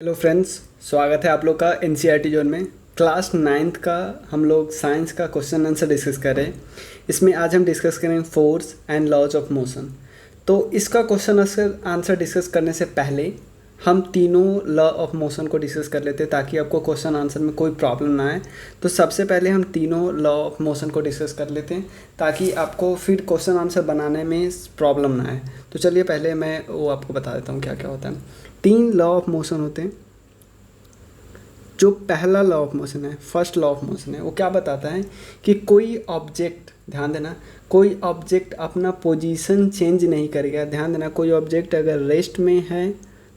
Hello friends, स्वागत है आप लोग का एनसीईआरटी जोन में। क्लास 9th का हम लोग साइंस का क्वेश्चन आंसर डिस्कस कर रहे हैं। इसमें आज हम डिस्कस करेंगे force and laws of motion. तो इसका क्वेश्चन आंसर डिस्कस करने से पहले हम तीनों लॉ ऑफ मोशन को डिस्कस कर लेते हैं ताकि आपको क्वेश्चन आंसर में कोई प्रॉब्लम ना आए। तो सबसे पहले हम तीनों लॉ ऑफ मोशन को डिस्कस कर लेते हैं ताकि आपको फिर क्वेश्चन आंसर बनाने में प्रॉब्लम ना आए। तो चलिए पहले मैं वो आपको बता देता हूँ क्या क्या होता है। 3 लॉ ऑफ मोशन होते हैं। जो पहला लॉ ऑफ मोशन है, फर्स्ट लॉ ऑफ मोशन है, वो क्या बताता है कि कोई ऑब्जेक्ट, ध्यान देना, कोई ऑब्जेक्ट अपना पोजीशन चेंज नहीं करेगा। ध्यान देना, कोई ऑब्जेक्ट अगर रेस्ट में है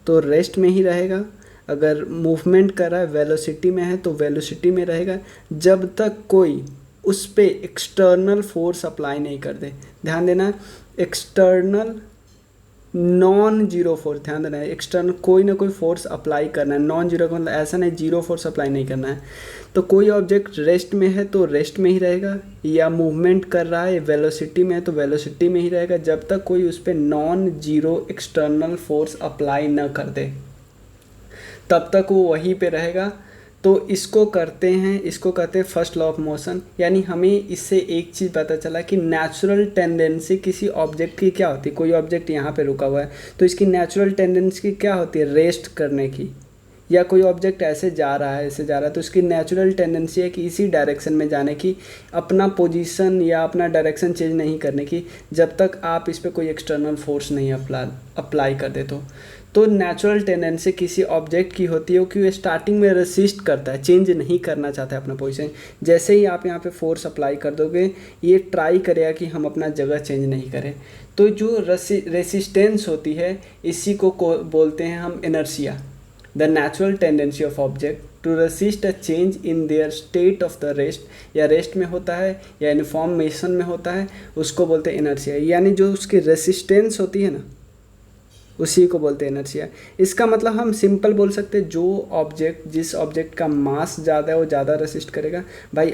तो रेस्ट में ही रहेगा, अगर मूवमेंट कर रहा है वेलोसिटी में है तो वेलोसिटी में रहेगा, जब तक कोई उस पर एक्सटर्नल फोर्स अप्लाई नहीं कर दे। ध्यान देना, एक्सटर्नल नॉन जीरो फोर्स, ध्यान देना है, एक्सटर्नल कोई ना कोई फोर्स अप्लाई करना है। नॉन जीरो का मतलब ऐसा नहीं जीरो फोर्स अप्लाई नहीं करना है। तो कोई ऑब्जेक्ट रेस्ट में है तो रेस्ट में ही रहेगा, या मूवमेंट कर रहा है वेलोसिटी में है तो वेलोसिटी में ही रहेगा, जब तक कोई उस पर non zero external force apply न कर दे तब तक वो वहीं पे रहेगा। तो इसको कहते हैं फर्स्ट लॉ ऑफ मोशन। यानी हमें इससे एक चीज़ पता चला कि नेचुरल टेंडेंसी किसी ऑब्जेक्ट की क्या होती है। कोई ऑब्जेक्ट यहाँ पे रुका हुआ है तो इसकी नेचुरल टेंडेंसी क्या होती है, रेस्ट करने की। या कोई ऑब्जेक्ट ऐसे जा रहा है तो इसकी नेचुरल टेंडेंसी है कि इसी डायरेक्शन में जाने की, अपना पोजीशन या अपना डायरेक्शन चेंज नहीं करने की, जब तक आप इस पर कोई एक्सटर्नल फोर्स नहीं अप्लाई कर दे। तो नेचुरल टेंडेंसी किसी ऑब्जेक्ट की होती है कि वो स्टार्टिंग में रेसिस्ट करता है, चेंज नहीं करना चाहता है अपना पोजीशन। जैसे ही आप यहाँ पे फोर्स अप्लाई कर दोगे, ये ट्राई करेगा कि हम अपना जगह चेंज नहीं करें। तो जो रेसिस्टेंस होती है, इसी को बोलते हैं हम inertia. The natural tendency of object to resist a change in their state of the rest, या रेस्ट में होता है या इनफॉर्मेशन में होता है, उसको बोलते हैं इनर्शिया। यानी जो उसकी रेसिस्टेंस होती है ना, उसी को बोलते हैं इनर्शिया। इसका मतलब हम सिंपल बोल सकते हैं, जिस ऑब्जेक्ट का मास ज़्यादा है वो ज़्यादा रेसिस्ट करेगा। भाई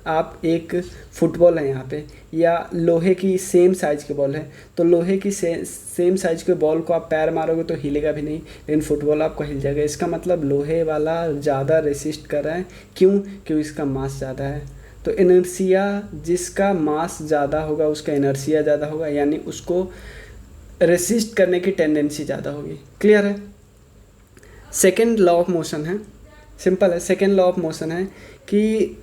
आप एक फुटबॉल है यहाँ पे, या लोहे की सेम साइज के बॉल है, तो लोहे की सेम साइज के बॉल को आप पैर मारोगे तो हिलेगा भी नहीं, लेकिन फुटबॉल आपको हिल जाएगा। इसका मतलब लोहे वाला ज़्यादा रेसिस्ट कर रहा है। क्यों? क्योंकि इसका मास ज़्यादा है। तो इनर्शिया, जिसका मास ज़्यादा होगा उसका इनर्शिया ज़्यादा होगा, यानी उसको रेसिस्ट करने की टेंडेंसी ज़्यादा होगी। क्लियर है? सेकेंड लॉ ऑफ मोशन है, सिंपल है। सेकेंड लॉ ऑफ मोशन है कि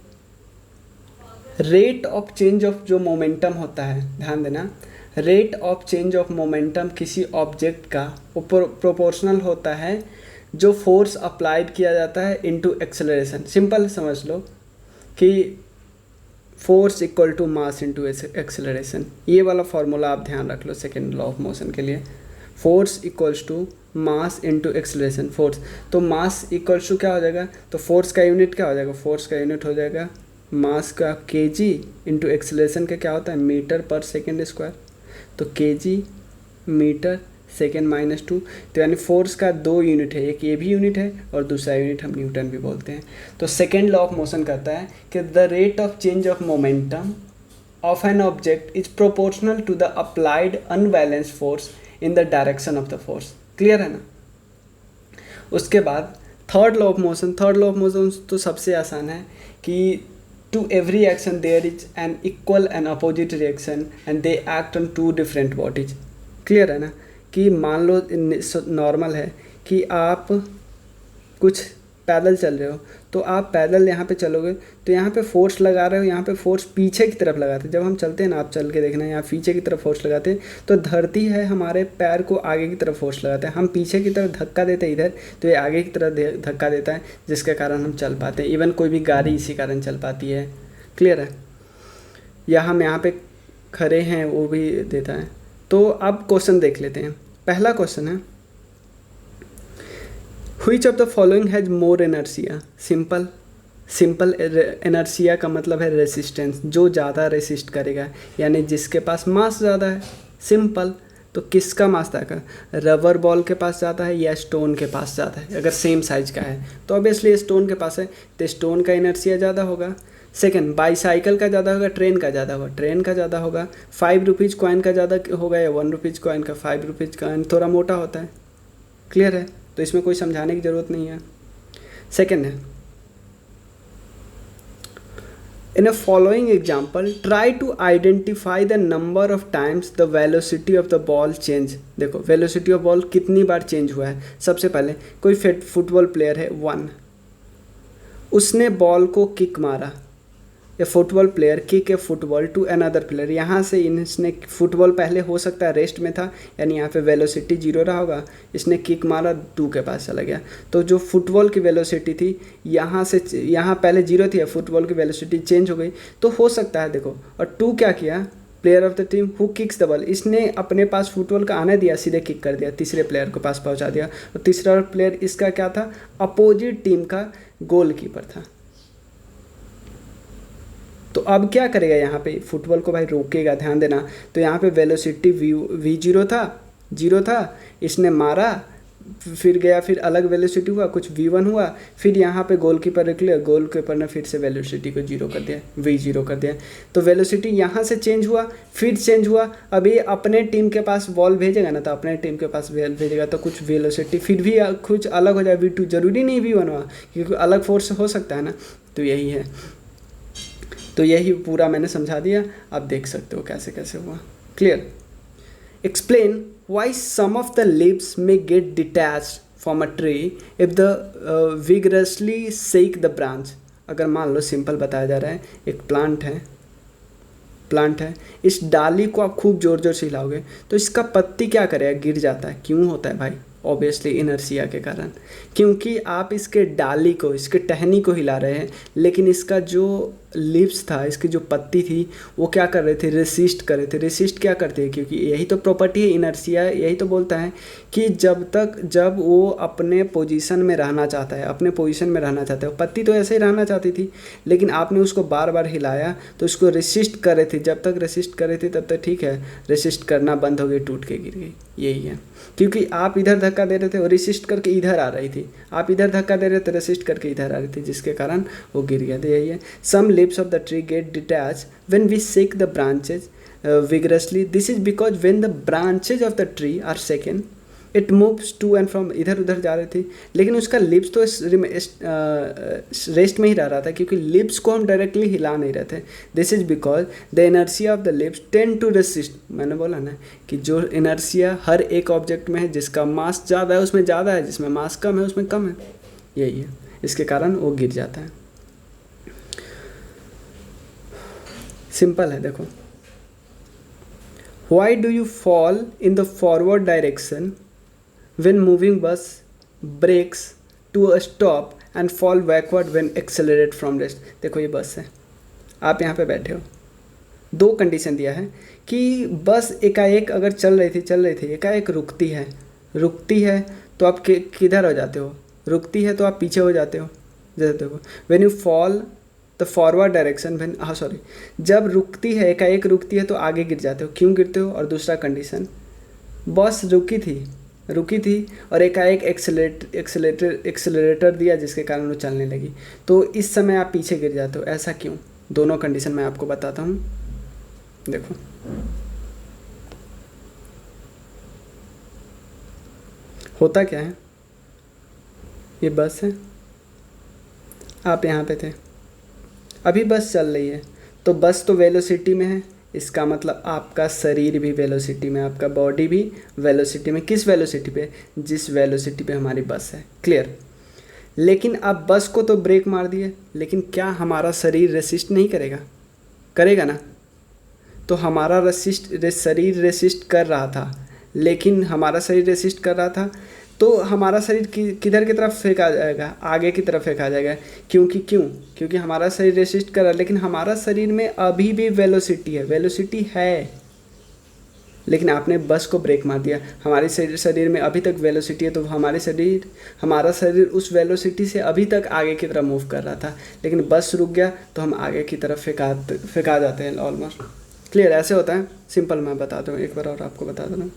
रेट ऑफ चेंज ऑफ जो मोमेंटम होता है, ध्यान देना, rate of change of momentum किसी ऑब्जेक्ट का प्रोपोर्शनल होता है जो फोर्स अप्लाइड किया जाता है इनटू एक्सेलरेशन। सिंपल समझ लो कि force equal to mass into acceleration. ये वाला फॉर्मूला आप ध्यान रख लो सेकेंड लॉ ऑफ मोशन के लिए। Force equals to mass into acceleration. Force तो मास इक्वल्स टू क्या हो जाएगा, तो फोर्स का यूनिट क्या हो जाएगा, फोर्स का यूनिट हो जाएगा मास का केजी इंटू एक्सेलरेशन का क्या होता है, मीटर पर सेकेंड स्क्वायर। तो केजी मीटर सेकेंड माइनस 2, तो यानी फोर्स का 2 यूनिट है, एक ये भी यूनिट है और दूसरा यूनिट हम न्यूटन भी बोलते हैं। तो सेकेंड लॉ ऑफ मोशन कहता है कि the rate of change of momentum of an object is proportional to the applied unbalanced force in the direction of the force. Clear है ना? उसके बाद third law of motion. Third law of motion तो सबसे आसान है कि to every action there is an equal and opposite reaction and they act on 2 different bodies. Clear है ना? कि मान लो नॉर्मल है कि आप कुछ पैदल चल रहे हो, तो आप पैदल यहाँ पे चलोगे तो यहाँ पे फोर्स लगा रहे हो, यहाँ पे फोर्स पीछे की तरफ लगाते हैं। जब हम चलते हैं ना, आप चल के देखना, यहाँ पीछे की तरफ फोर्स लगाते हैं, तो धरती है हमारे पैर को आगे की तरफ फोर्स लगाते हैं। हम पीछे की तरफ धक्का देते हैं इधर, तो ये आगे की तरफ धक्का देता है, जिसके कारण हम चल पाते हैं। इवन कोई भी गाड़ी इसी कारण चल पाती है। क्लियर है? या हम यहाँ पे खड़े हैं वो भी देता है। तो अब क्वेश्चन देख लेते हैं। पहला क्वेश्चन है, which of the following has more inertia. Simple inertia का मतलब है रेसिस्टेंस, जो ज़्यादा रेसिस्ट करेगा, यानी जिसके पास मास ज़्यादा है। सिंपल, तो किसका मास ज़्यादा, रबर बॉल के पास ज़्यादा है या स्टोन के पास ज़्यादा है? अगर सेम साइज का है तो ऑब्वियसली स्टोन के पास है, तो स्टोन का इनर्शिया ज़्यादा होगा। सेकंड, बाईसाइकिल का ज़्यादा होगा, ट्रेन का ज़्यादा होगा, ट्रेन का ज़्यादा होगा। 5 रुपीज़ कॉइन का ज़्यादा होगा या 1 रुपीज़ कॉइन का। 5 रुपीज़ कॉइन थोड़ा मोटा होता है। क्लियर है? तो इसमें कोई समझाने की ज़रूरत नहीं है। सेकेंड है, in a following example try to identify the number of times the velocity of the ball change. देखो वेलोसिटी ऑफ बॉल कितनी बार चेंज हुआ है। सबसे पहले कोई फुटबॉल प्लेयर है 1, उसने बॉल को किक मारा, a football player kick a football to another player. यहाँ से इसने फुटबॉल पहले हो सकता है रेस्ट में था, यानी यहाँ पे वेलोसिटी 0 रहा होगा, इसने किक मारा 2 के पास चला गया, तो जो फुटबॉल की वेलोसिटी थी यहाँ से यहाँ पहले 0 थी, फुटबॉल की वेलोसिटी चेंज हो गई, तो हो सकता है देखो। और 2 क्या किया, player of the team who kicks the ball, इसने अपने पास फुटबॉल का आने दिया, सीधे किक कर दिया, तीसरे प्लेयर के पास पहुँचा दिया। और तीसरा प्लेयर इसका क्या था, अपोजिट टीम का गोलकीपर था। तो अब क्या करेगा, यहाँ पे फुटबॉल को भाई रोकेगा, ध्यान देना। तो यहाँ पे वेलोसिटी v0 था, 0 था, इसने मारा, फिर गया, फिर अलग वेलोसिटी हुआ, कुछ v1 हुआ, फिर यहाँ पे गोलकीपर निकले, गोलकीपर ने फिर से वेलोसिटी को 0 कर दिया, v0 कर दिया। तो वेलोसिटी यहाँ से चेंज हुआ, फिर चेंज हुआ। अब ये अपने टीम के पास बॉल भेजेगा ना, तो अपने टीम के पास भेजेगा तो कुछ वेलोसिटी फिर भी कुछ अलग हो जाए, v2, जरूरी नहीं v1 हुआ, क्योंकि अलग फोर्स हो सकता है ना। तो यही है, तो यही पूरा मैंने समझा दिया, आप देख सकते हो कैसे कैसे हुआ। Clear. Explain why some of the leaves may get detached from a tree if the vigorously shake the branch. अगर मान लो सिंपल बताया जा रहा है, एक प्लांट है, इस डाली को आप खूब जोर जोर से हिलाओगे तो इसका पत्ती क्या करेगा, गिर जाता है। क्यों होता है भाई, ऑब्वियसली इनर्शिया के कारण, क्योंकि आप इसके डाली को, इसके टहनी को हिला रहे हैं, लेकिन इसका जो लीव्स था, इसकी जो पत्ती थी, वो क्या कर रहे थे, रेसिस्ट कर रहे थे। रेसिस्ट क्या करते हैं, क्योंकि यही तो प्रॉपर्टी है इनर्शिया, यही तो बोलता है कि जब वो अपने पोजीशन में रहना चाहता है, अपने पोजीशन में रहना चाहता है, पत्ती तो ऐसे ही रहना चाहती थी, लेकिन आपने उसको बार बार हिलाया तो उसको रेसिस्ट कर रहे थे। जब तक रेसिस्ट कर रहे थे तब तक ठीक है, रेसिस्ट करना बंद हो गई, टूट के गिर गई। यही है, क्योंकि आप इधर धक्का दे रहे थे और रेसिस्ट करके इधर आ रही थी, आप इधर धक्का दे रहे थे, रेसिस्ट करके इधर आ रही थी, जिसके कारण वो गिर गया। तो यही है, some leaves of the tree get detached when we shake the branches vigorously. This is because when the branches of the tree are shaken, it moves to and from, इधर उधर जा रही थी, लेकिन उसका लिप्स तो रेस्ट में ही रहा था, क्योंकि लिप्स को हम डायरेक्टली हिला नहीं रहे थे। This is because the inertia of the lips tend to resist. मैंने बोला ना कि जो इनर्शिया हर एक ऑब्जेक्ट में है, जिसका मास ज़्यादा है उसमें ज़्यादा है, जिसमें मास कम है उसमें कम है। यही है, इसके कारण वो गिर जाता है। सिंपल है, देखो। Why do you fall in the forward direction when moving bus brakes to a stop and fall backward when accelerate from rest। देखो ये बस है, आप यहाँ पे बैठे हो, 2 कंडीशन दिया है कि बस एकाएक अगर चल रही थी एकाएक रुकती है तो आप किधर हो जाते हो, रुकती है तो आप पीछे हो जाते हो। जैसे देखो, when you fall the forward direction when जब रुकती है, एकाएक रुकती है तो आगे गिर जाते हो। क्यों गिरते हो? और दूसरा कंडीशन, बस रुकी थी और एकाएक एक्सेलरेटर दिया, जिसके कारण वो चलने लगी, तो इस समय आप पीछे गिर जाते हो। ऐसा क्यों? दोनों कंडीशन मैं आपको बताता हूँ। देखो, होता क्या है, ये बस है, आप यहाँ पे थे, अभी बस चल रही है, तो बस तो वेलोसिटी में है, इसका मतलब आपका शरीर भी वेलोसिटी में, आपका बॉडी भी वेलोसिटी में। किस वेलोसिटी पे? जिस वेलोसिटी पे हमारी बस है। क्लियर। लेकिन अब बस को तो ब्रेक मार दिए, लेकिन क्या हमारा शरीर रेसिस्ट नहीं करेगा ना। तो हमारा शरीर रेसिस्ट कर रहा था, लेकिन हमारा शरीर रेसिस्ट कर रहा था तो हमारा शरीर किधर की तरफ फेंका जाएगा? आगे की तरफ फेंका जाएगा। क्योंकि हमारा शरीर रेसिस्ट कर रहा है, लेकिन हमारा शरीर में अभी भी वेलोसिटी है, लेकिन आपने बस को ब्रेक मार दिया। हमारे शरीर में अभी तक वेलोसिटी है, तो हमारा शरीर उस वेलोसिटी से अभी तक आगे की तरफ मूव कर रहा था, लेकिन बस रुक गया तो हम आगे की तरफ फेंका जाते हैं ऑलमोस्ट। क्लियर। ऐसे होता है, सिंपल मैं बताता हूँ, एक बार और आपको बता दूँ।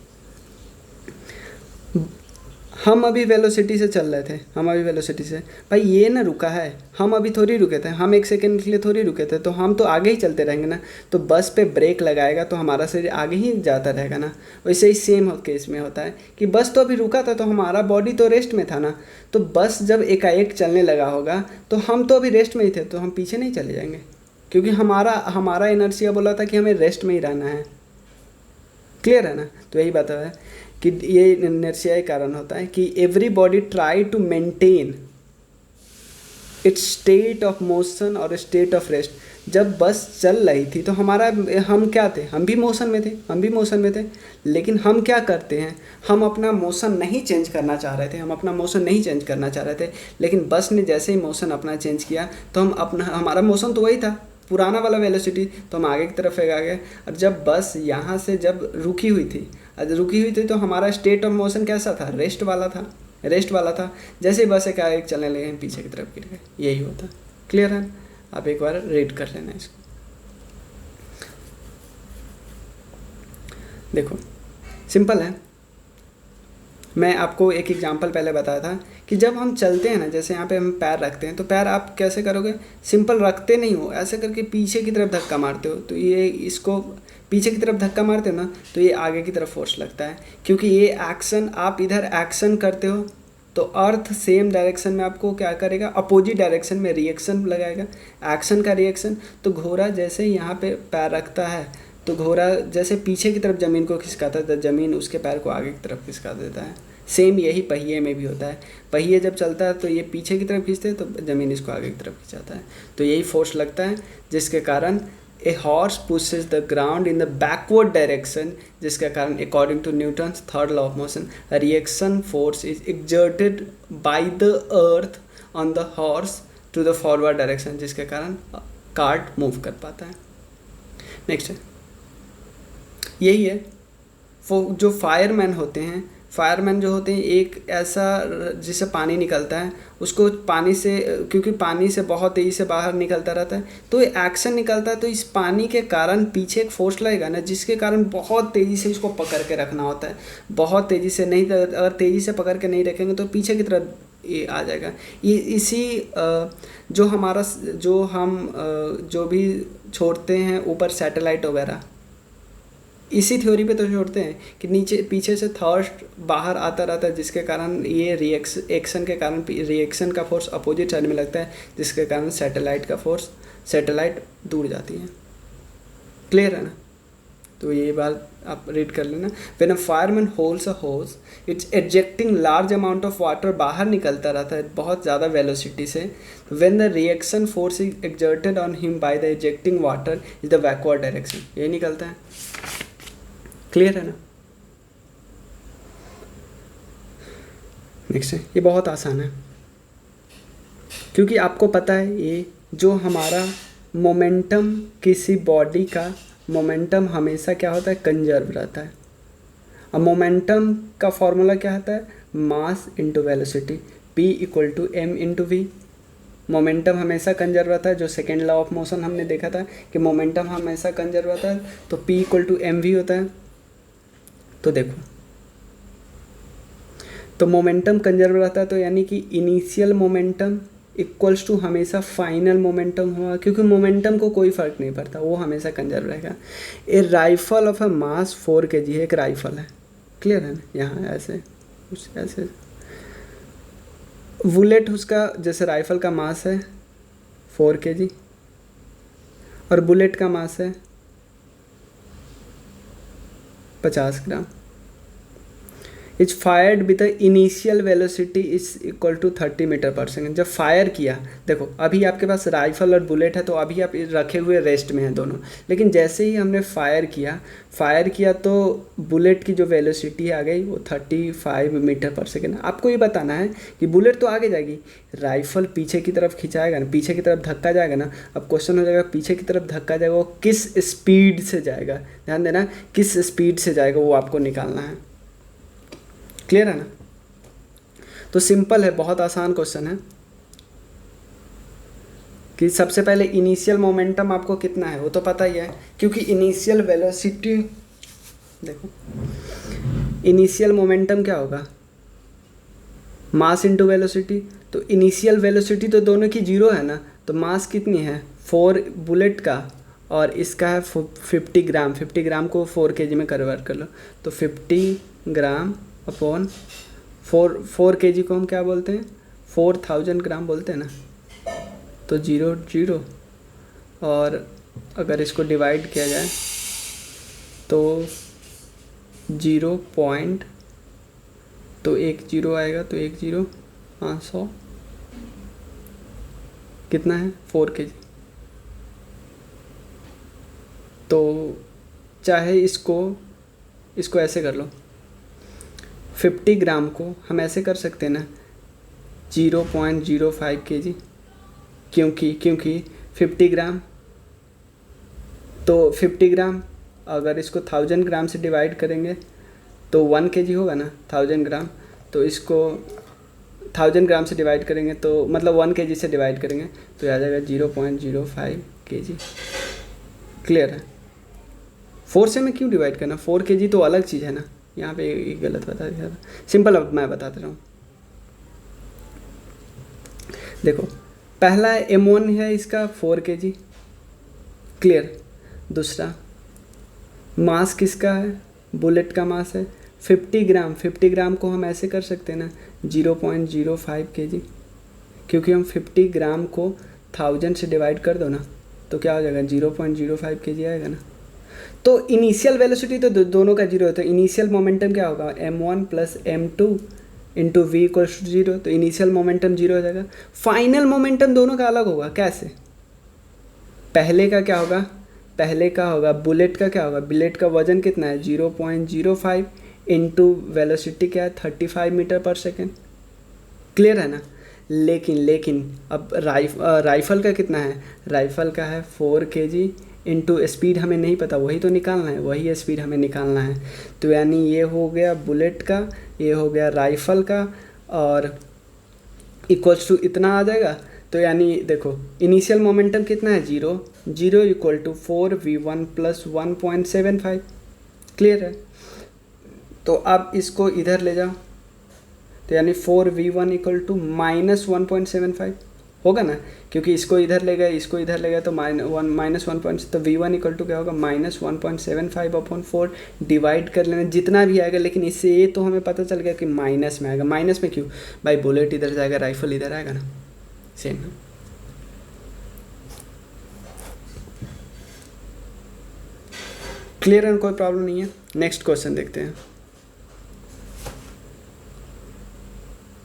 हम अभी वेलोसिटी से चल रहे थे, हम अभी वेलोसिटी से, भाई ये ना रुका है, हम अभी थोड़ी रुके थे, हम 1 सेकंड के लिए थोड़ी रुके थे, तो हम तो आगे ही चलते रहेंगे ना। तो बस पे ब्रेक लगाएगा तो हमारा शरीर आगे ही जाता रहेगा ना। वैसे ही सेम केस में होता है कि बस तो अभी रुका था तो हमारा बॉडी तो रेस्ट में था ना। तो बस जब एकाएक चलने लगा होगा तो हम तो अभी रेस्ट में ही थे, तो हम पीछे नहीं चले जाएंगे, क्योंकि हमारा इनर्शिया बोला था कि हमें रेस्ट में ही रहना है। क्लियर है ना। तो यही बात है कि ये इनर्शिया के कारण होता है कि every body try to maintain its state of motion और स्टेट ऑफ रेस्ट। जब बस चल रही थी तो हम क्या थे, हम भी मोशन में थे, लेकिन हम क्या करते हैं, हम अपना मोशन नहीं चेंज करना चाह रहे थे, लेकिन बस ने जैसे ही मोशन अपना चेंज किया तो हमारा मोशन तो वही था, पुराना वाला वेलोसिटी, तो हम आगे की तरफ आ गए। और जब बस यहाँ से जब रुकी हुई थी तो हमारा स्टेट ऑफ मोशन कैसा था, रेस्ट वाला था। जैसे ही बस एक चलने लगे हम पीछे की तरफ गिर गए, यही होता। क्लियर है। आप एक बार रीड कर लेना इसको। देखो सिंपल है, मैं आपको एक एग्जांपल पहले बताया था कि जब हम चलते हैं ना, जैसे यहाँ पे हम पैर रखते हैं, तो पैर आप कैसे करोगे, सिंपल रखते नहीं हो, ऐसे करके पीछे की तरफ धक्का मारते हो, तो ये इसको पीछे की तरफ धक्का मारते हो ना, तो ये आगे की तरफ फोर्स लगता है, क्योंकि ये एक्शन आप इधर एक्शन करते हो तो अर्थ सेम डायरेक्शन में आपको क्या करेगा, अपोजिट डायरेक्शन में रिएक्शन लगाएगा, एक्शन का रिएक्शन। तो घोड़ा जैसे यहाँ पे पैर रखता है तो घोड़ा जैसे पीछे की तरफ ज़मीन को खिसकाता है तो ज़मीन उसके पैर को आगे की तरफ खिसका देता है। सेम यही पहिए में भी होता है, पहिए जब चलता है तो ये पीछे की तरफ खींचते हैं तो ज़मीन इसको आगे की तरफ खिंचाता है, तो यही फोर्स लगता है, जिसके कारण a horse pushes the ground in the backward direction, जिसके कारण according to Newton's third law of motion reaction force is exerted by the earth on the horse to the forward direction, जिसके कारण cart move कर पाता है। Next है, यही है जो फायरमैन जो होते हैं एक ऐसा जिससे पानी निकलता है, उसको पानी से, क्योंकि पानी से बहुत तेज़ी से बाहर निकलता रहता है तो ये एक्शन निकलता है, तो इस पानी के कारण पीछे एक फोर्स लगेगा ना, जिसके कारण बहुत तेज़ी से इसको पकड़ के रखना होता है, बहुत तेज़ी से नहीं, अगर तेज़ी से पकड़ के नहीं रखेंगे तो पीछे की तरफ ये आ जाएगा। ये इसी जो भी छोड़ते हैं ऊपर सैटेलाइट वगैरह, इसी थ्योरी पे तो छोड़ते हैं कि नीचे पीछे से थर्स्ट बाहर आता रहता है, जिसके कारण ये एक्शन के कारण रिएक्शन का फोर्स अपोजिट साइड में लगता है, जिसके कारण सैटेलाइट दूर जाती है। क्लियर है ना। तो ये बात आप रीड कर लेना। When a fireman holds a hose it's ejecting large amount of water, बाहर निकलता रहता है बहुत ज़्यादा वेलोसिटी से। When the reaction force is exerted on him by the ejecting water is the backward direction, ये निकलता है। क्लियर है ना। नेक्स्ट है, ये बहुत आसान है क्योंकि आपको पता है ये जो हमारा मोमेंटम, किसी बॉडी का मोमेंटम हमेशा क्या होता है, कंजर्व रहता है। अब मोमेंटम का फॉर्मूला क्या होता है, mass into velocity, P = m × v। Momentum हमेशा कंजर्व रहता है, जो सेकेंड लॉ ऑफ मोशन हमने देखा था कि मोमेंटम हमेशा कंजर्व रहता है, तो P = mv होता है। तो देखो, तो मोमेंटम कंजर्व रहता है, तो यानी कि इनिशियल मोमेंटम इक्वल्स टू हमेशा फाइनल मोमेंटम हुआ, क्योंकि मोमेंटम को कोई फर्क नहीं पड़ता, वो हमेशा कंजर्व रहेगा। A rifle of a mass 4 kg है, एक राइफल है। क्लियर है ना। यहाँ ऐसे बुलेट, उसका जैसे राइफल का मास है 4 kg और बुलेट का मास है 50 gram. Is fired with the initial velocity is equal to 30 meter पर सेकेंड। जब फायर किया, देखो अभी आपके पास राइफल और बुलेट है तो अभी आप रखे हुए रेस्ट में हैं दोनों, लेकिन जैसे ही हमने फायर किया तो बुलेट की जो वेलोसिटी आ गई वो 35 मीटर पर सेकेंड। आपको ये बताना है कि बुलेट तो आगे जाएगी, राइफल पीछे की तरफ खिंचाएगा ना, पीछे की तरफ धक्का जाएगा ना। अब क्वेश्चन हो जाएगा पीछे की तरफ धक्का जाएगा वो किस स्पीड से जाएगा, ध्यान देना, किस स्पीड से जाएगा वो आपको निकालना है। क्लियर है ना। तो सिंपल है, बहुत आसान क्वेश्चन है कि सबसे पहले इनिशियल मोमेंटम आपको कितना है वो तो पता ही है, क्योंकि इनिशियल वेलोसिटी, देखो इनिशियल मोमेंटम क्या होगा, मास इंटू वेलोसिटी, तो इनिशियल वेलोसिटी तो दोनों की जीरो है ना, तो मास कितनी है 4 बुलेट का और इसका है 50 ग्राम। 50 ग्राम को 4 केजी में कन्वर्ट कर लो, तो 50 ग्राम अपॉन 4 केजी को हम क्या बोलते हैं 4000 ग्राम बोलते हैं ना, तो 0 0। और अगर इसको डिवाइड किया जाए तो 0 पॉइंट, तो 1 0 आएगा, तो 1 0 500 कितना है 4 केजी। तो चाहे इसको ऐसे कर लो, 50 ग्राम को हम ऐसे कर सकते हैं ना 0.05 केजी, क्योंकि 50 ग्राम, तो 50 ग्राम अगर इसको 1000 ग्राम से डिवाइड करेंगे तो 1 केजी होगा ना 1000 ग्राम, तो इसको 1000 ग्राम से डिवाइड करेंगे तो मतलब 1 केजी से डिवाइड करेंगे तो आ जाएगा 0.05 केजी। क्लियर है। 4 से मैं क्यों डिवाइड करना, 4 केजी तो अलग चीज़ है ना, यहाँ पे एक गलत बता दिया था। सिंपल, अब मैं बताते रहा हूँ। देखो पहला M1 है इसका 4 केजी, क्लियर। दूसरा मास किसका है, बुलेट का मास है 50 ग्राम। 50 ग्राम को हम ऐसे कर सकते हैं ना 0.05 केजी, क्योंकि हम 50 ग्राम को 1000 से डिवाइड कर दो ना तो क्या हो जाएगा 0.05 केजी आएगा ना। तो इनिशियल वेलोसिटी तो दोनों का जीरो है, तो इनिशियल मोमेंटम क्या होगा m1 plus m2 into v equals to 0, तो इनिशियल मोमेंटम जीरो हो जाएगा। फाइनल मोमेंटम दोनों का अलग होगा, कैसे, पहले का क्या होगा, पहले का होगा बुलेट का क्या होगा, बुलेट का वजन कितना है 0.05 इंटू वेलोसिटी क्या है 35 मीटर पर सेकेंड। क्लियर है ना। लेकिन अब राइफल का कितना है, राइफल का है 4 केजी इंटू स्पीड हमें नहीं पता, वही तो निकालना है, वही स्पीड हमें निकालना है। तो यानी ये हो गया बुलेट का, ये हो गया राइफल का, और इक्वल्स टू इतना आ जाएगा। तो यानी देखो इनिशियल मोमेंटम कितना है 0 equal to 4v1 plus 1.75। Clear है। तो अब इसको इधर ले जाओ, तो यानी 4v1 इक्वल टू माइनस 1.75 होगा ना, क्योंकि इसको इधर ले गए तो माइनस 1. तो v1 इक्वल टू क्या होगा माइनस 1.75 अपॉन 4, डिवाइड कर लेना जितना भी आएगा। लेकिन इससे ये तो हमें पता चल गया कि माइनस में आएगा। माइनस में क्यों भाई, बुलेट इधर जाएगा राइफल इधर आएगा ना, सेम है। क्लियर है, कोई प्रॉब्लम नहीं है। नेक्स्ट क्वेश्चन देखते हैं।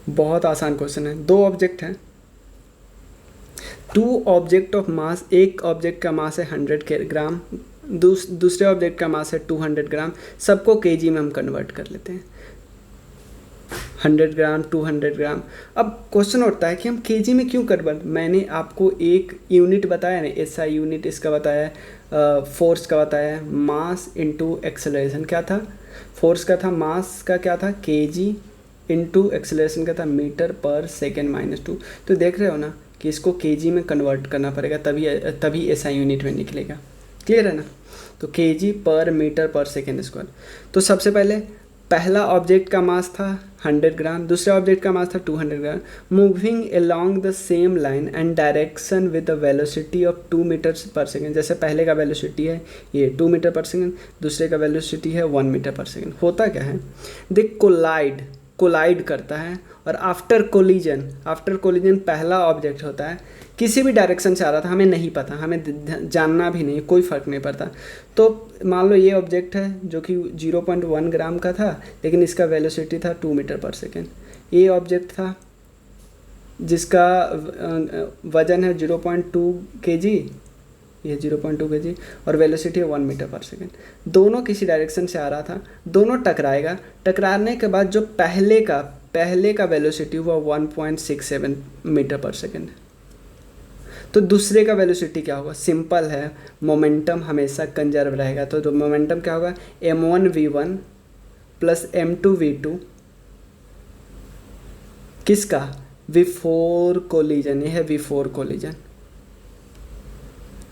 बहुत आसान क्वेश्चन है। 2 ऑब्जेक्ट हैं, 2 ऑब्जेक्ट ऑफ मास, एक ऑब्जेक्ट का मास है 100 ग्राम, दूसरे ऑब्जेक्ट का मास है 200 ग्राम। सबको केजी में हम कन्वर्ट कर लेते हैं, 100 ग्राम 200 ग्राम। अब क्वेश्चन उठता है कि हम केजी में क्यों कन्वर्ट, मैंने आपको एक यूनिट बताया ना, एसआई यूनिट इसका बताया, फोर्स का बताया, मास इनटू एक्सेलरेशन क्या था, फोर्स का था, मास का क्या था केजी इनटू एक्सेलरेशन का था मीटर पर सेकेंड -2। तो देख रहे हो ना कि इसको केजी में कन्वर्ट करना पड़ेगा, तभी एसआई यूनिट में निकलेगा। क्लियर है ना। तो केजी पर मीटर पर सेकेंड स्क्वायर। तो सबसे पहले पहला ऑब्जेक्ट का मास था 100 ग्राम, दूसरे ऑब्जेक्ट का मास था 200 gram, moving along the same line and direction with the velocity of 2 meters पर सेकेंड। जैसे पहले का वेलोसिटी है ये 2 मीटर पर सेकेंड, दूसरे का वेलोसिटी है 1 मीटर पर सेकेंड। होता क्या है, दे कोलाइड करता है, और आफ्टर कोलिजन पहला ऑब्जेक्ट होता है, किसी भी डायरेक्शन से आ रहा था, हमें नहीं पता, हमें जानना भी नहीं, कोई फ़र्क नहीं पड़ता। तो मान लो ये ऑब्जेक्ट है जो कि 0.1 ग्राम का था, लेकिन इसका वेलोसिटी था 2 मीटर पर सेकेंड। ये ऑब्जेक्ट था जिसका वजन है 0.2 केजी, ये 0.2 केजी, और वेलोसिटी है 1 मीटर पर सेकेंड। दोनों किसी डायरेक्शन से आ रहा था, दोनों टकराएगा, टकराने के बाद जो पहले का वेलोसिटी हुआ 1.67 मीटर पर सेकेंड, तो दूसरे का वेलोसिटी क्या होगा, सिंपल है, मोमेंटम हमेशा कंजर्व रहेगा। तो मोमेंटम क्या होगा m1v1 प्लस m2v2 किसका, बिफोर कोलिजन, ये है before collision.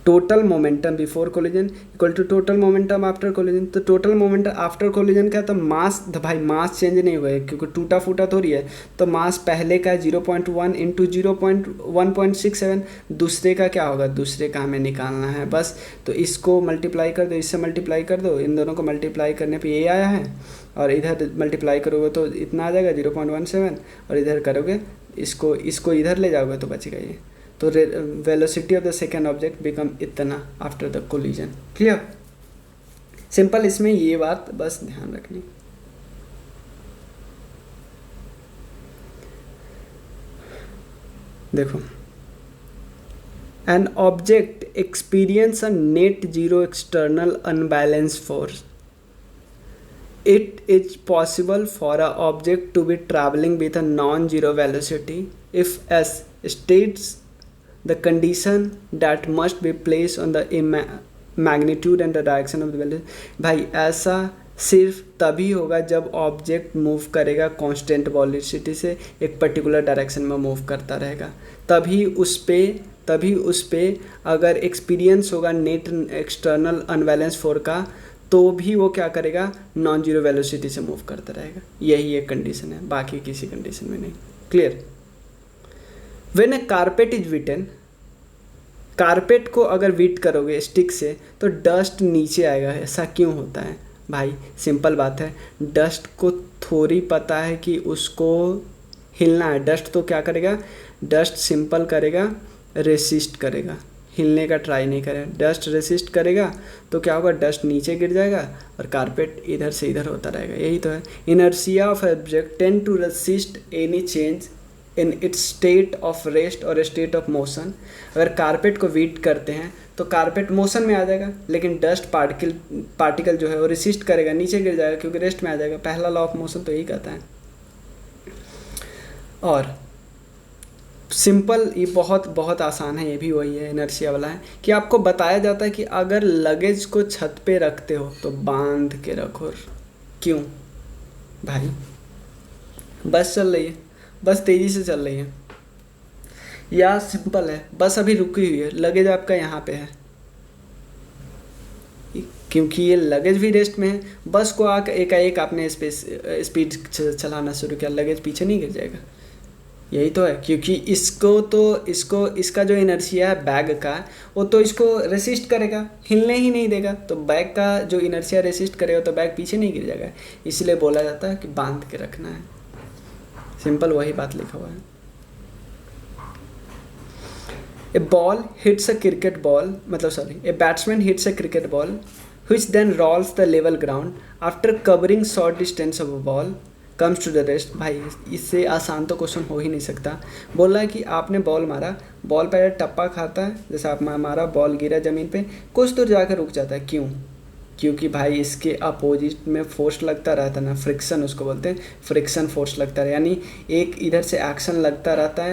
Total momentum before collision equal to total momentum after collision. तो टोटल मोमेंटम आफ्टर कोलिजन क्या, तो मास, तो भाई मास चेंज नहीं हुआ है क्योंकि टूटा फूटा थोड़ी है, तो मास पहले का 0.1 इंटू 0.167, दूसरे का क्या होगा, दूसरे का हमें निकालना है बस। तो इसको मल्टीप्लाई कर दो, इससे मल्टीप्लाई कर दो, इन दोनों को मल्टीप्लाई करने पे ये आया है, और इधर मल्टीप्लाई करोगे तो इतना आ जाएगा 0.17, और इधर करोगे इसको इसको इधर ले जाओगे तो बचेगा ये। तो velocity of the second object become इतना after the collision. Clear, simple, इसमें ये बात बस ध्यान रखनी। देखो, an object experience a net zero external unbalance force, it is possible for a object to be traveling with a non-zero velocity if s states the condition that must be placed on the magnitude and the direction of the velocity। भाई ऐसा सिर्फ तभी होगा जब object move करेगा constant velocity से, एक particular direction में मूव करता रहेगा, तभी उस पे अगर एक्सपीरियंस होगा नेट एक्सटर्नल अनबैलेंस फोर्स का, तो भी वो क्या करेगा, नॉन जीरो वेलोसिटी से मूव करता रहेगा। यही एक कंडीशन है, बाकी किसी कंडीशन में नहीं। Clear, when A carpet is विटन, carpet को अगर वीट करोगे स्टिक से तो डस्ट नीचे आएगा। ऐसा क्यों होता है भाई, सिंपल बात है, डस्ट को थोड़ी पता है कि उसको हिलना है। डस्ट तो क्या करेगा, डस्ट सिंपल करेगा, रेसिस्ट करेगा, हिलने का ट्राई नहीं करेगा। डस्ट रेसिस्ट करेगा तो क्या होगा, डस्ट नीचे गिर जाएगा और कारपेट इधर से इधर होता रहेगा। यही तो है, inertia of object tend to resist any change in its state of rest और स्टेट ऑफ मोशन। अगर कारपेट को वीट करते हैं तो कारपेट मोशन में आ जाएगा, लेकिन डस्ट पार्टिकल जो है वो रेसिस्ट करेगा, नीचे गिर जाएगा क्योंकि रेस्ट में आ जाएगा। पहला लॉ ऑफ मोशन तो यही कहता है। और सिंपल, ये बहुत बहुत आसान है, ये भी वही है, इनर्शिया वाला है कि आपको बताया जाता है कि अगर लगेज को छत पे रखते हो तो बांध के रखो। क्यों भाई, बस चल रही है, बस तेज़ी से चल रही है, या सिंपल है, बस अभी रुकी हुई है, लगेज आपका यहाँ पे है, क्योंकि ये लगेज भी रेस्ट में है, बस को आकर एकाएक आपने स्पीड चलाना शुरू किया, लगेज पीछे नहीं गिर जाएगा। यही तो है, क्योंकि इसका जो इनर्शिया है बैग का, वो तो इसको रेसिस्ट करेगा, हिलने ही नहीं देगा। तो बैग का जो इनर्शिया रेसिस्ट करेगा तो बैग पीछे नहीं गिर जाएगा, इसलिए बोला जाता है कि बांध के रखना है। सिंपल वही बात लिखा हुआ है। A ball hits a cricket ball, a batsman hits a cricket ball which then rolls the level ground after covering short distance of a ball comes to the rest। भाई इससे आसान तो क्वेश्चन हो ही नहीं सकता। बोल रहा है कि आपने बॉल मारा, बॉल पहले टप्पा खाता है, जैसे आप मारा, बॉल गिरा ज़मीन पे, कुछ दूर जाकर रुक जाता है। क्यों, क्योंकि भाई इसके अपोजिट में फोर्स लगता रहता है ना, फ्रिक्शन उसको बोलते हैं, फ्रिक्शन फोर्स लगता है, यानी एक इधर से एक्शन लगता रहता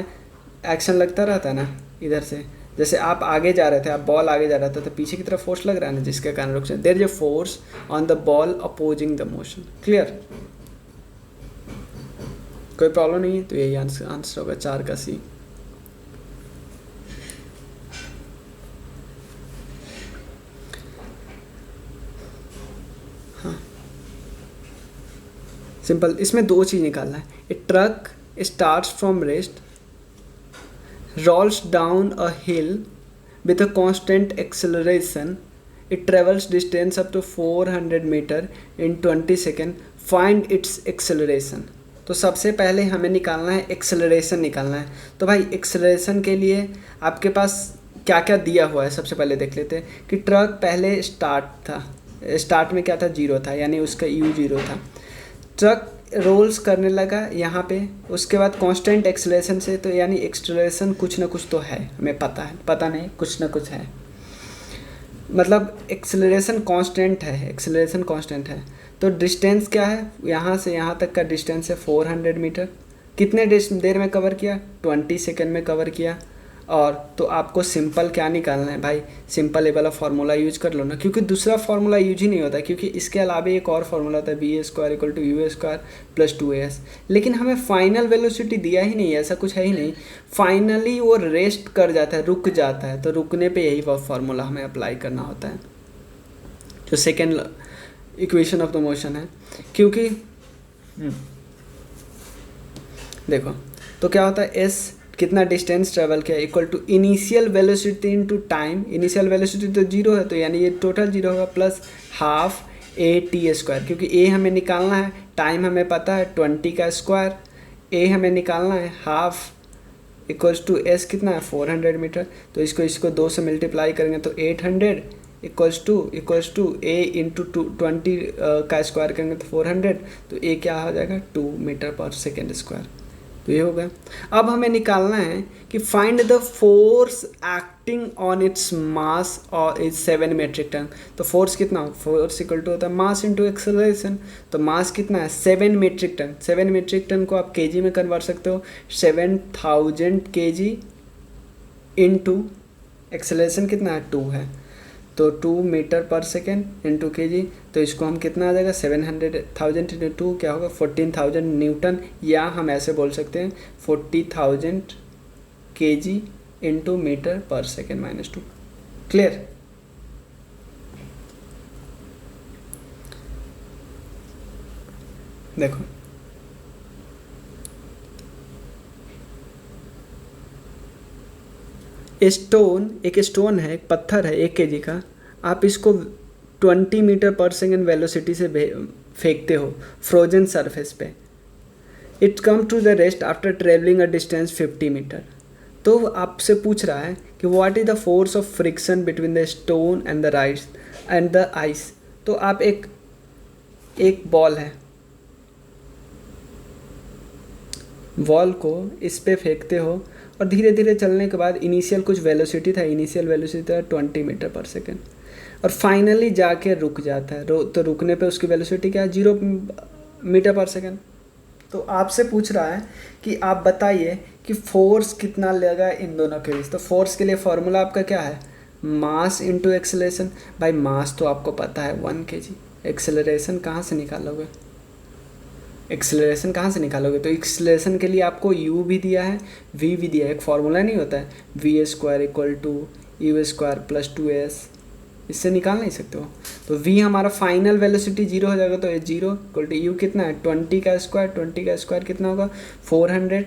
है ना इधर से। जैसे आप आगे जा रहे थे, आप बॉल आगे जा रहा था तो पीछे की तरफ फोर्स लग रहा है ना, जिसके कारण रुक जाए। There is a force on the ball opposing the motion. Clear, कोई प्रॉब्लम नहीं है, तो यही आंसर होगा 4 का सी। हाँ सिंपल, इसमें 2 चीज़ निकालना है। A truck starts from rest, rolls down a hill with a constant acceleration, it travels distance up to 400 meter in 20 seconds, find its acceleration। तो सबसे पहले हमें निकालना है एक्सेलरेशन निकालना है। तो भाई एक्सेलरेशन के लिए आपके पास क्या क्या दिया हुआ है, सबसे पहले देख लेते हैं कि ट्रक पहले स्टार्ट में क्या था, 0 था, यानी उसका u 0 था। ट्रक रोल्स करने लगा यहाँ पे, उसके बाद कांस्टेंट एक्सेलरेशन से, तो यानी एक्सेलरेशन कुछ ना कुछ तो है, हमें पता नहीं कुछ ना कुछ है, मतलब एक्सेलरेशन कांस्टेंट है। तो डिस्टेंस क्या है, यहाँ से यहाँ तक का डिस्टेंस है 400 मीटर। कितने देर में कवर किया, 20 सेकेंड में कवर किया। और तो आपको सिंपल क्या निकालना है भाई, सिंपल ये वाला फार्मूला यूज कर लो ना, क्योंकि दूसरा फार्मूला यूज ही नहीं होता, क्योंकि इसके अलावा एक और फार्मूला होता है b a square equal to u a square plus 2as। लेकिन हमें फाइनल वेलोसिटी दिया ही नहीं है, ऐसा कुछ है ही नहीं। फाइनली वो रेस्ट कर जाता है, रुक जाता है, तो रुकने पे यही फार्मूला हमें अप्लाई करना होता है, जो second equation of the motion है। क्योंकि देखो तो क्या होता है, एस कितना डिस्टेंस ट्रेवल किया equal to initial velocity into time. Initial velocity तो जीरो है, तो यानी ये टोटल जीरो होगा, plus half a t square, क्योंकि ए हमें निकालना है, टाइम हमें पता है 20 का स्क्वायर, ए हमें निकालना है हाफ इक्वल्स टू एस कितना है 400 मीटर, तो इसको 2 से मल्टीप्लाई करेंगे तो 800 इक्वल्स टू ए इंटू 20 का स्क्वायर करेंगे तो 400, तो ए क्या हो जाएगा 2 मीटर पर सेकेंड स्क्वायर। तो ये हो गया। अब हमें निकालना है कि find the force acting on its mass और इट्स 7 मेट्रिक टन। तो फोर्स कितना हो, फोर्स इक्वल टू होता है मास इंटू एक्सेलरेशन। तो मास कितना है 7 मेट्रिक टन। 7 मेट्रिक टन को आप केजी में कन्वर्ट सकते हो, 7000 केजी इंटू एक्सेलरेशन कितना है 2 है, तो 2 मीटर पर सेकेंड इंटू के जी। तो इसको हम कितना आ जाएगा 700,000 इंटू 2 क्या होगा 14,000 न्यूटन, या हम ऐसे बोल सकते हैं 40,000 के जी इंटू मीटर पर सेकेंड माइनस 2। क्लियर। देखो एक स्टोन है, एक पत्थर है 1 केजी का, आप इसको 20 मीटर पर सेकेंड वेलोसिटी से फेंकते हो फ्रोजन सरफेस पे। It come to the rest after travelling a distance 50 metre. तो आपसे पूछ रहा है कि what is the force of friction between the stone and the rice and the ice. तो आप एक बॉल है, बॉल को इस पे फेंकते हो और धीरे धीरे चलने के बाद इनिशियल कुछ वेलोसिटी था, इनिशियल वेलोसिटी था 20 मीटर पर सेकेंड, और फाइनली जाके रुक जाता है। तो रुकने पे उसकी वेलोसिटी क्या है 0 मीटर पर सेकेंड। तो आपसे पूछ रहा है कि आप बताइए कि फोर्स कितना लगा इन दोनों के बीच। तो फोर्स के लिए फॉर्मूला आपका क्या है, मास इंटू एक्सेलरेशन। भाई मास तो आपको पता है 1 kg, एक्सेलरेशन कहाँ से निकालोगे, एक्सेलरेशन कहाँ से निकालोगे। तो एक्सेलरेशन के लिए आपको u भी दिया है, v भी दिया है, एक फार्मूला नहीं होता है v square equal to u square plus 2s, इससे निकाल नहीं सकते हो। तो v हमारा फाइनल वेलोसिटी 0 हो जाएगा, तो ये 0 इक्वल टू u कितना है 20 का स्क्वायर, 20 का स्क्वायर कितना होगा 400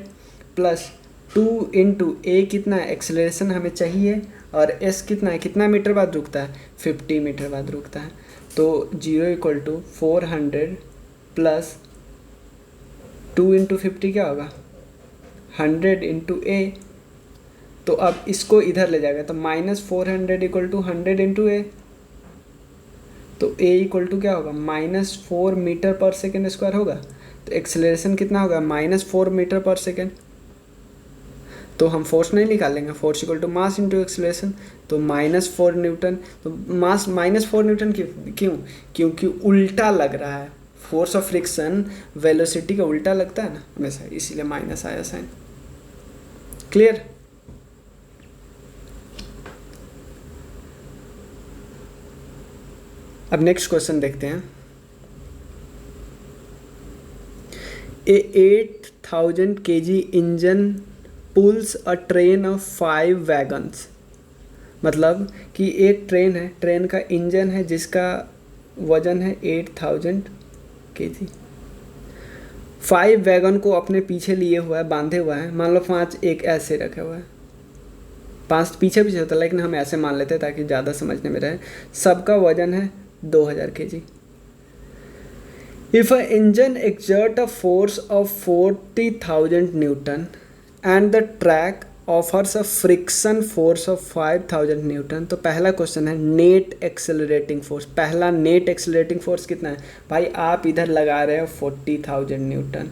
प्लस 2 इंटू ए कितना है एक्सेलरेशन हमें चाहिए, और s कितना है, कितना मीटर बाद रुकता है 50 मीटर बाद रुकता है। तो 0 इक्वल टू 400 प्लस 2 इंटू 50 क्या होगा 100 इंटू ए। तो अब इसको इधर ले जाएगा तो -400 इक्वल टू 100 इंटू ए, तो ए इक्वल टू क्या होगा -4 मीटर पर सेकेंड स्क्वायर होगा। तो एक्सेलरेशन कितना होगा -4 मीटर पर सेकेंड। तो हम फोर्स नहीं निकालेंगे, force equal to mass into acceleration, तो -4 न्यूटन। तो मास -4 न्यूटन क्यों, क्योंकि उल्टा लग रहा है, फोर्स ऑफ फ्रिक्शन वेलोसिटी का उल्टा लगता है ना हमेशा, इसीलिए माइनस आया साइन। क्लियर। अब नेक्स्ट क्वेश्चन देखते हैं। ए 8000 kg engine pools a train of 5 wagons. मतलब कि एक ट्रेन है, ट्रेन का इंजन है जिसका वजन है 8000 kg, 5 वैगन को अपने पीछे लिए हुआ है, बांधे हुआ है। मान लो 5 एक ऐसे रखे हुआ है, 5 पीछे पीछे होता है, लेकिन हम ऐसे मान लेते हैं ताकि ज़्यादा समझने में रहे। सबका वजन है 2000 kg। If a engine exert a force of 40,000 Newton and the track offers a friction force of 5,000 Newton, तो पहला क्वेश्चन है नेट एक्सेलरेटिंग फोर्स। पहला नेट एक्सेलरेटिंग फोर्स कितना है भाई, आप इधर लगा रहे हो 40,000 न्यूटन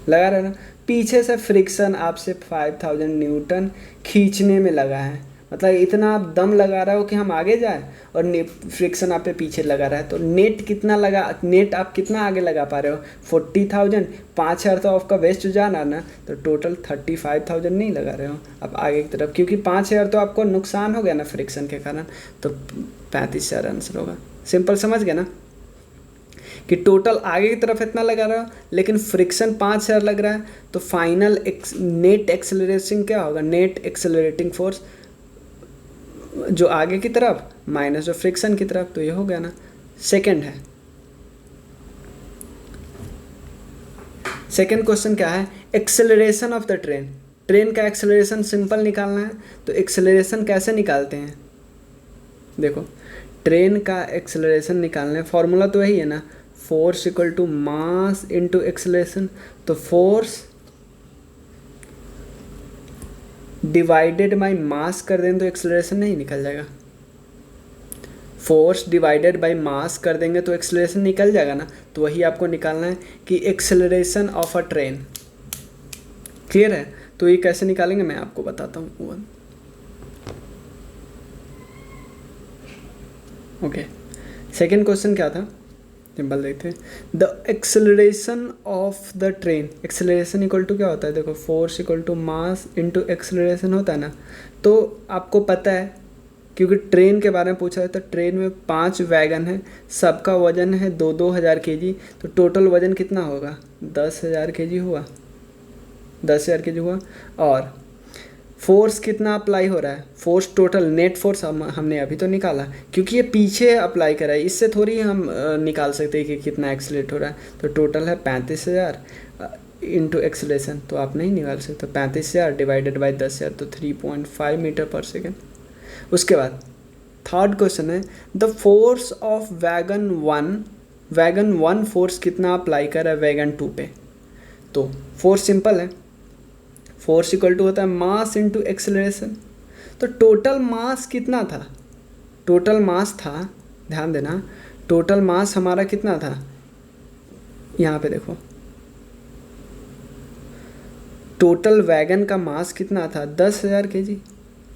लगा रहे हो ना, पीछे से फ्रिक्शन आपसे 5,000 न्यूटन खींचने में लगा है, मतलब इतना आप दम लगा रहे हो कि हम आगे जाए, और फ्रिक्शन आप पे पीछे लगा रहा है, तो नेट आप कितना आगे लगा पा रहे हो? 40,000। 5,000 तो आपका वेस्ट जाना ना, तो टोटल 35,000 नहीं लगा रहे हो आप आगे की तरफ, क्योंकि 5,000 तो आपको नुकसान हो गया ना फ्रिक्शन के कारण, तो 35,000 आंसर होगा। सिंपल समझ गए ना कि टोटल आगे की तरफ इतना लगा रहा हो लेकिन फ्रिक्शन 5,000 लग रहा है, तो फाइनल नेट एक्सेलरेशन क्या होगा? नेट एक्सेलरेटिंग फोर्स जो आगे की तरफ माइनस जो फ्रिक्शन की तरफ, तो ये हो गया ना। सेकंड है, सेकंड क्वेश्चन क्या है? Acceleration of the train. Train का एक्सेलरेशन सिंपल निकालना है, तो एक्सेलरेशन कैसे निकालते हैं? देखो, ट्रेन का एक्सेलरेशन निकालने फॉर्मूला तो वही है ना, force equal to mass into acceleration. तो फोर्स डिवाइडेड बाई मास कर दें तो एक्सेलरेशन नहीं निकल जाएगा? फोर्स डिवाइडेड बाई मास कर देंगे तो एक्सेलरेशन निकल जाएगा ना। तो वही आपको निकालना है कि acceleration of a train. Clear है? तो ये कैसे निकालेंगे मैं आपको बताता हूँ। ओके, सेकेंड क्वेश्चन क्या था? सिंपल देखते हैं। The acceleration of the train. Acceleration equal to क्या होता है? देखो, force equal to mass into acceleration होता है ना। तो आपको पता है, क्योंकि ट्रेन के बारे में पूछा है, तो ट्रेन में 5 वैगन है, सबका वजन है 2-2 हज़ार kg, तो टोटल वजन कितना होगा? 10,000 kg हुआ। 10,000 kg हुआ। और फोर्स कितना अप्लाई हो रहा है? फोर्स टोटल नेट फोर्स हमने अभी तो निकाला, क्योंकि ये पीछे अप्लाई करा है, इससे थोड़ी हम निकाल सकते हैं कि कितना एक्सेलरेट हो रहा है। तो टोटल है 35,000 इंटू एक्सेलरेशन, तो आप नहीं निकाल सकते। 35,000 डिवाइडेड बाई 10,000, तो 3.5 मीटर पर सेकेंड। उसके बाद थर्ड क्वेश्चन है, the force of wagon one force कितना अप्लाई कर रहा है वैगन 2 पे? तो फोर्स सिंपल है, फोर्स इक्वल टू होता है मास इनटू एक्सेलरेशन। तो टोटल मास कितना था? टोटल मास था, ध्यान देना, टोटल मास हमारा कितना था? यहाँ पे देखो, टोटल वैगन का मास कितना था? 10,000 kg।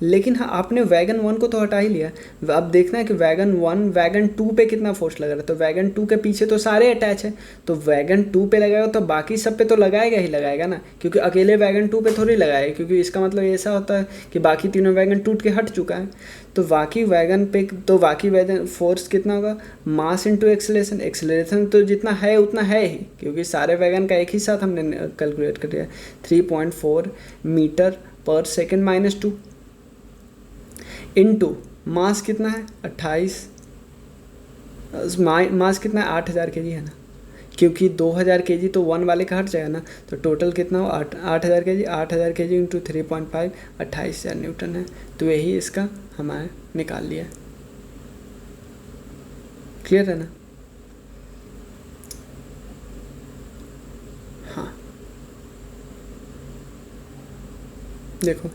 लेकिन हाँ, आपने वैगन 1 को तो हटा ही लिया। अब देखना है कि वैगन 1 वैगन 2 पे कितना फोर्स लग रहा है। तो वैगन 2 के पीछे तो सारे अटैच है, तो वैगन 2 पे लगाएगा तो बाकी सब पे तो लगाएगा ही लगाएगा ना, क्योंकि अकेले वैगन 2 पे थोड़ी लगाएगा, क्योंकि इसका मतलब ऐसा होता है कि बाकी तीनों वैगन टूट के हट चुका है। तो बाकी वैगन पे, तो बाकी वैगन फोर्स कितना होगा? मास इंटू एक्सेलरेशन। एक्सेलरेशन तो जितना है उतना है ही, क्योंकि सारे वैगन का एक ही साथ हमने कैलकुलेट कर दिया। 3.4 मीटर पर सेकेंड माइनस 2 इनटू मास कितना है? 28। मास कितना है? 8,000 kg है ना, क्योंकि 2,000 kg तो 1 वाले का हट जाएगा ना। तो टोटल कितना हो? 8,000 kg। 8,000 kg इंटू 3.5, 28,000 न्यूटन है। तो यही इसका हमारे निकाल लिया। क्लियर है ना? हाँ, देखो,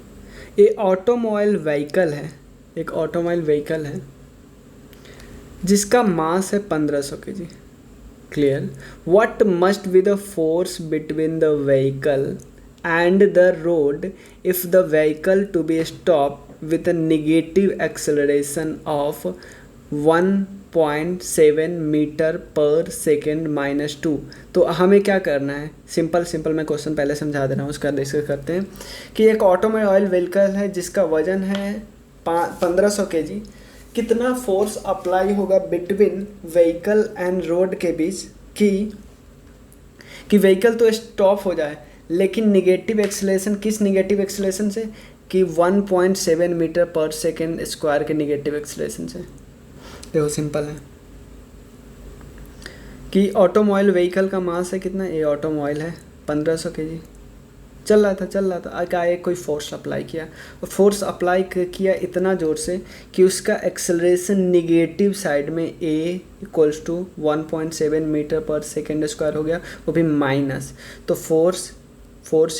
ये ऑटोमोबाइल व्हीकल है, एक ऑटोमोबाइल व्हीकल है जिसका मास है 1500 kg। Clear? What must be the force between the vehicle and the road if the vehicle to be stop with a negative acceleration of 1.7 metre पर सेकेंड माइनस 2। तो हमें क्या करना है? सिंपल मैं क्वेश्चन पहले समझा दे रहा हूँ, उसका डिस्कस करते हैं। कि एक ऑटोमोबाइल व्हीकल है जिसका वजन है 1500 kg। कितना फोर्स अप्लाई होगा बिटवीन व्हीकल एंड रोड के बीच कि व्हीकल तो स्टॉप हो जाए, लेकिन निगेटिव एक्सेलरेशन, किस निगेटिव एक्सेलरेशन से? कि 1.7 मीटर पर सेकेंड स्क्वायर के निगेटिव एक्सेलरेशन से। देखो, सिंपल है कि ऑटोमोबाइल व्हीकल का मास है कितना? ये ऑटोमोबाइल है 1500 kg। चल रहा था आगे कोई फोर्स अप्लाई किया, और फोर्स अप्लाई किया इतना ज़ोर से कि उसका एक्सेलरेशन निगेटिव साइड में a इक्वल्स टू 1.7 मीटर पर सेकेंड स्क्वायर हो गया, वो भी माइनस। तो फोर्स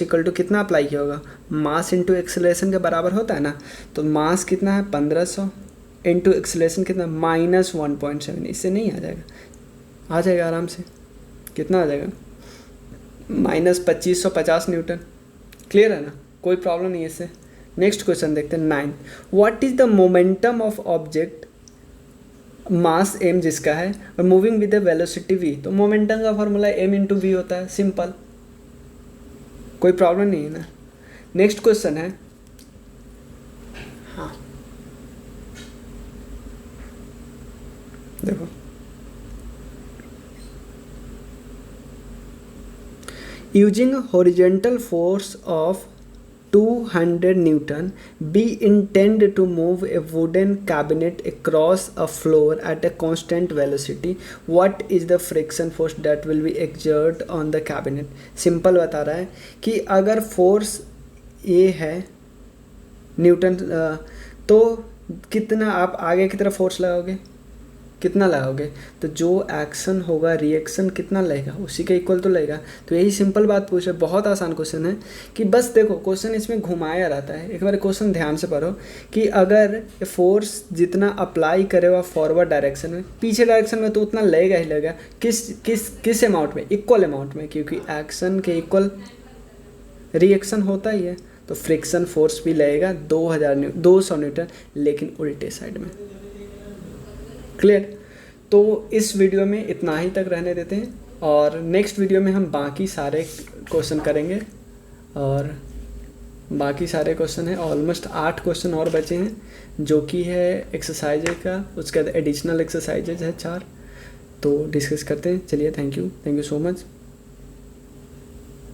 इक्वल टू कितना अप्लाई किया होगा? मास इंटू एक्सेलरेशन के बराबर होता है ना। तो मास कितना है? 1500 इंटू एक्सेलरेशन कितना? माइनस 1.7। इससे नहीं आ जाएगा? आ जाएगा आराम से। कितना आ जाएगा? Minus 2550 Newton. क्लियर है ना? कोई प्रॉब्लम नहीं है इससे। नेक्स्ट क्वेश्चन देखते हैं 9। What is the momentum of object mass m जिसका है और moving with the velocity v। तो मोमेंटम का फॉर्मूला m इंटू वी होता है, सिंपल, कोई प्रॉब्लम नहीं है ना। नेक्स्ट क्वेश्चन है, हाँ देखो, using horizontal force of 200 Newton, we intend to move a wooden cabinet across a floor at a constant velocity. What is the friction force that will be exerted on the cabinet? Simple बता रहा है कि अगर force ये है Newton, तो कितना आप आगे की तरफ फोर्स लगाओगे, कितना लगाओगे, तो जो एक्शन होगा रिएक्शन कितना लगेगा, उसी के इक्वल तो लगेगा। तो यही सिंपल बात पूछे, बहुत आसान क्वेश्चन है कि बस देखो क्वेश्चन इसमें घुमाया रहता है। एक बार क्वेश्चन ध्यान से पढ़ो कि अगर फोर्स जितना अप्लाई करेगा फॉरवर्ड डायरेक्शन में, पीछे डायरेक्शन में तो उतना लगेगा ही लगेगा। किस अमाउंट में, इक्वल अमाउंट में, क्योंकि एक्शन के इक्वल रिएक्शन होता ही है। तो फ्रिक्शन फोर्स भी लगेगा 200 न्यूटन, लेकिन उल्टे साइड में। क्लियर? तो इस वीडियो में इतना ही तक रहने देते हैं और नेक्स्ट वीडियो में हम बाकी सारे क्वेश्चन करेंगे। और बाकी सारे क्वेश्चन हैं, ऑलमोस्ट 8 क्वेश्चन और बचे हैं जो कि है एक्सरसाइज का, उसके बाद एडिशनल एक्सरसाइजेज है 4, तो डिस्कस करते हैं। चलिए, थैंक यू सो मच।